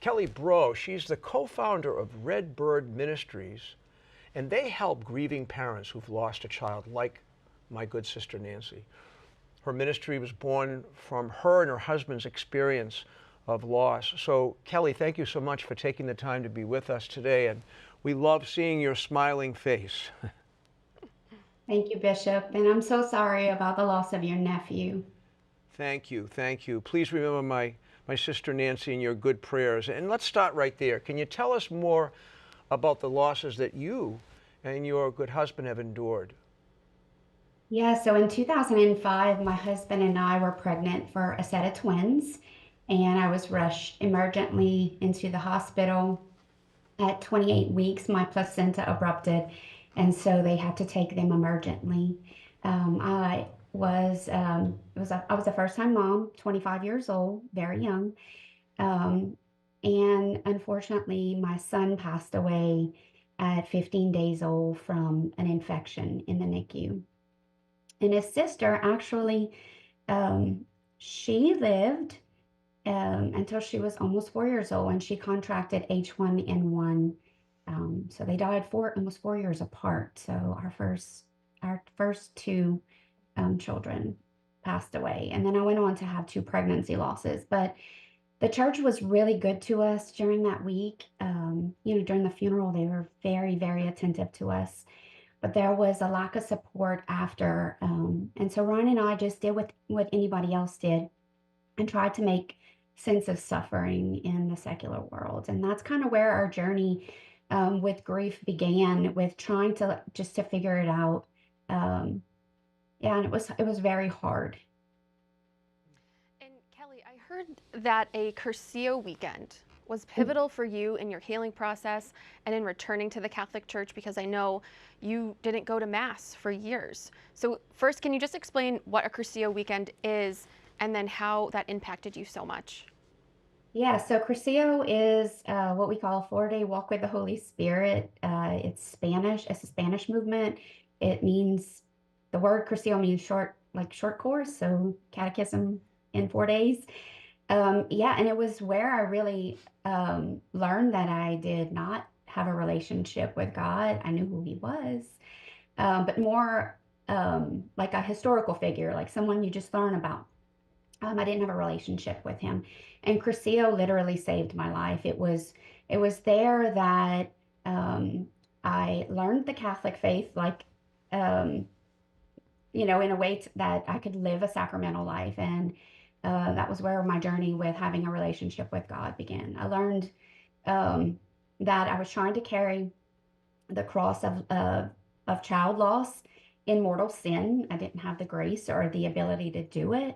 Kelly Breaux. She's the co-founder of Red Bird Ministries, and they help grieving parents who've lost a child, like my good sister Nancy. Her ministry was born from her and her husband's experience of loss. So, Kelly, thank you so much for taking the time to be with us today, and we love seeing your smiling face. Thank you, Bishop. And I'm so sorry about the loss of your nephew. Thank you, thank you. Please remember my sister Nancy in your good prayers. And let's start right there. Can you tell us more about the losses that you and your good husband have endured? Yeah, so in 2005, my husband and I were pregnant for a set of twins, and I was rushed emergently into the hospital. At 28 weeks, my placenta abrupted, and so they had to take them emergently. I was a first-time mom, 25 years old, very young. Um, and unfortunately, my son passed away at 15 days old from an infection in the NICU. And his sister actually, um, she lived until she was almost 4 years old, and she contracted H1N1. So they died almost 4 years apart. So our first two children passed away, and then I went on to have two pregnancy losses. But the church was really good to us during that week. During the funeral, they were very, very attentive to us, but there was a lack of support after. And so Ryan and I just did what anybody else did and tried to make sense of suffering in the secular world. And that's kind of where our journey with grief began, with trying to figure it out. Um, yeah, and it was very hard. And Kelly, I heard that a Cursillo weekend was pivotal for you in your healing process and in returning to the Catholic Church, because I know you didn't go to Mass for years. So first, can you just explain what a Cursillo weekend is and then how that impacted you so much? Yeah, so Cursillo is what we call a 4-day walk with the Holy Spirit. It's Spanish. It's a Spanish movement. It means the word Cursillo means short, like short course, so catechism in 4 days. Yeah, and it was where I really learned that I did not have a relationship with God. I knew who He was, but more like a historical figure, like someone you just learn about. I didn't have a relationship with him, and Cursillo literally saved my life. It was there that um, I learned the Catholic faith, like um, in a way that I could live a sacramental life, and that was where my journey with having a relationship with God began. I learned um, that I was trying to carry the cross of child loss in mortal sin. I didn't have the grace or the ability to do it.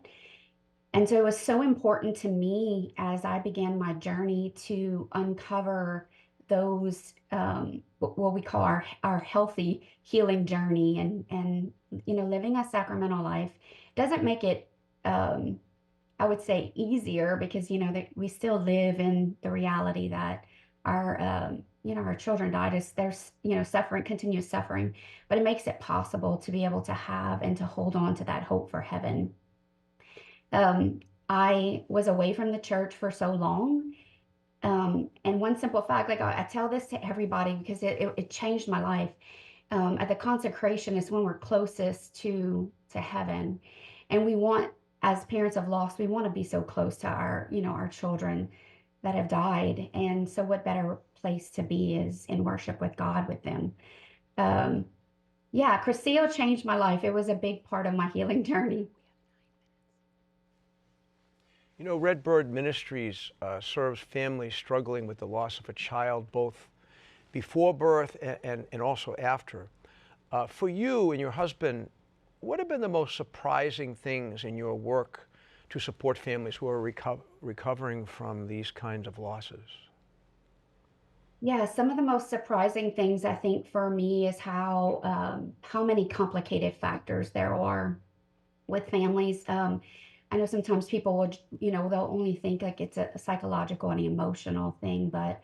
And so it was so important to me as I began my journey to uncover those what we call our healthy healing journey, and living a sacramental life doesn't make it um, I would say easier, because that we still live in the reality that our children died. Is There's suffering, continuous suffering, but it makes it possible to be able to have and to hold on to that hope for heaven. I was away from the church for so long. And one simple fact, like I tell this to everybody because it changed my life. At the consecration is when we're closest to heaven. And we want, as parents of lost, we want to be so close to our children that have died. And so what better place to be is in worship with God with them. Um, yeah, Cursillo changed my life. It was a big part of my healing journey. You know, Red Bird Ministries serves families struggling with the loss of a child, both before birth and also after. For you and your husband, what have been the most surprising things in your work to support families who are recovering from these kinds of losses? Yeah, some of the most surprising things I think for me is how many complicated factors there are with families. I know sometimes people will, they'll only think like it's a psychological and emotional thing, but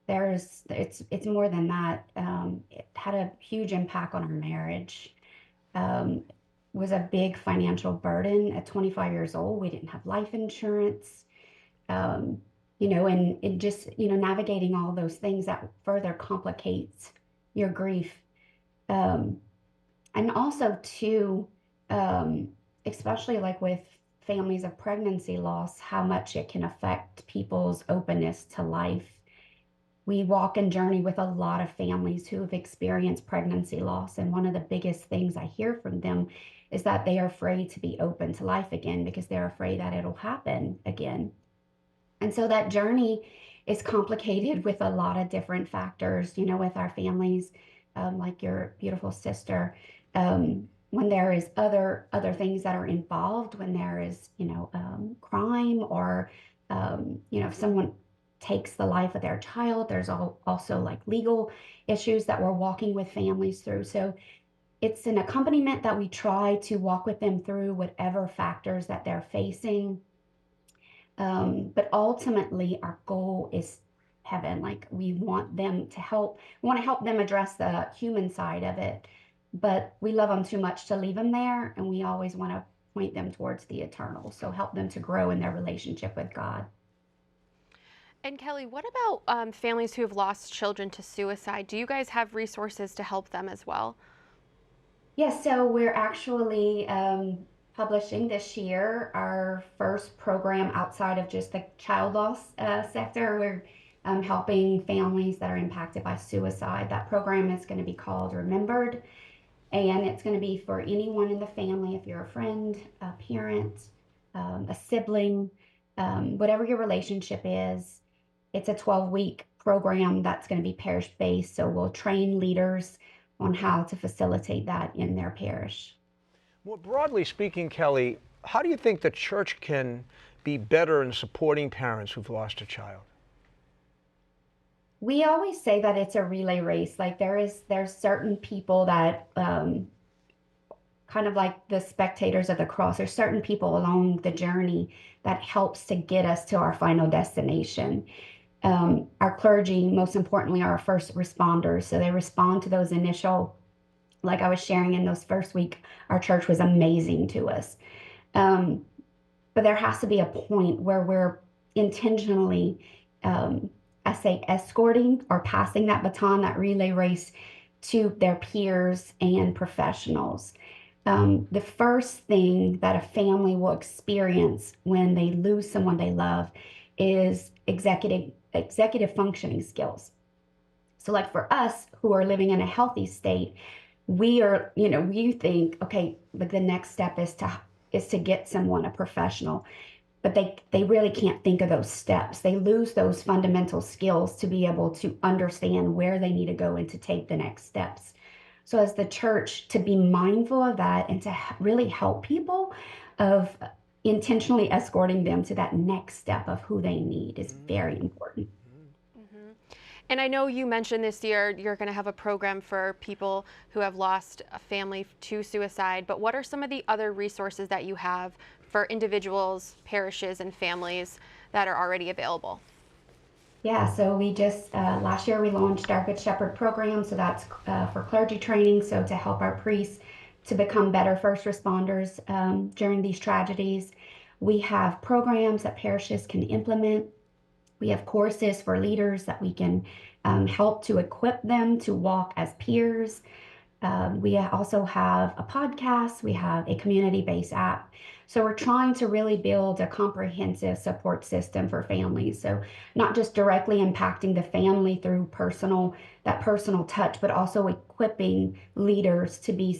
it's more than that. It had a huge impact on our marriage. Um, was a big financial burden at 25 years old. We didn't have life insurance. Um, and just, navigating all those things that further complicates your grief. And also too, um, especially like with families of pregnancy loss, how much it can affect people's openness to life. We walk and journey with a lot of families who have experienced pregnancy loss. And one of the biggest things I hear from them is that they are afraid to be open to life again because they're afraid that it'll happen again. And so that journey is complicated with a lot of different factors, with our families, like your beautiful sister. When there is other things that are involved, when there is, crime, or, if someone takes the life of their child, there's also like legal issues that we're walking with families through. So it's an accompaniment that we try to walk with them through whatever factors that they're facing. But ultimately, our goal is heaven. Like we want to help them address the human side of it, but we love them too much to leave them there, and we always want to point them towards the eternal. So help them to grow in their relationship with God. And Kelly, what about families who have lost children to suicide? Do you guys have resources to help them as well? Yes, so we're actually publishing this year our first program outside of just the child loss sector. We're helping families that are impacted by suicide. That program is going to be called Remembered, and it's going to be for anyone in the family. If you're a friend, a parent, a sibling, whatever your relationship is. It's a 12-week program that's going to be parish-based, so we'll train leaders on how to facilitate that in their parish. More broadly speaking, Kelly, how do you think the church can be better in supporting parents who've lost a child? We always say that it's a relay race. Like there's certain people that kind of like the spectators of the cross. There's certain people along the journey that helps to get us to our final destination. Our clergy, most importantly, are our first responders. So they respond to those initial, like I was sharing in those first week, our church was amazing to us. But there has to be a point where we're intentionally, I say, escorting or passing that baton, that relay race to their peers and professionals. The first thing that a family will experience when they lose someone they love is executive functioning skills. So like for us who are living in a healthy state, we think, okay, like the next step is to get someone, a professional, but they really can't think of those steps. They lose those fundamental skills to be able to understand where they need to go and to take the next steps. So as the church, to be mindful of that and to really help people of intentionally escorting them to that next step of who they need is very important. Mm-hmm. And I know you mentioned this year you're going to have a program for people who have lost a family to suicide, but what are some of the other resources that you have for individuals, parishes, and families that are already available? Yeah, so we just, last year we launched our Good Shepherd program. So that's for clergy training. So to help our priests to become better first responders during these tragedies. We have programs that parishes can implement. We have courses for leaders that we can help to equip them to walk as peers. We also have a podcast. We have a community-based app. So we're trying to really build a comprehensive support system for families. So not just directly impacting the family through that personal touch, but also equipping leaders to be,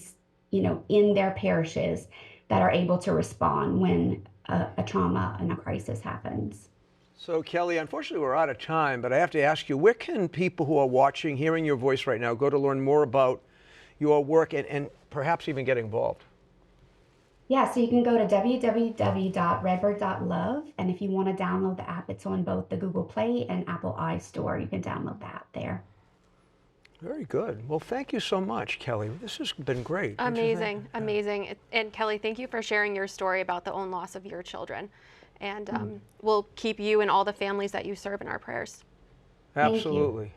in their parishes that are able to respond when a trauma and a crisis happens. So Kelly, unfortunately we're out of time, but I have to ask you, where can people who are watching, hearing your voice right now, go to learn more about your work and perhaps even get involved? Yeah, so you can go to www.redbird.love, and if you want to download the app, it's on both the Google Play and Apple iStore. You can download the app there. Very good. Well, thank you so much, Kelly. This has been great. Amazing, amazing. And Kelly, thank you for sharing your story about the own loss of your children. And we'll keep you and all the families that you serve in our prayers. Absolutely.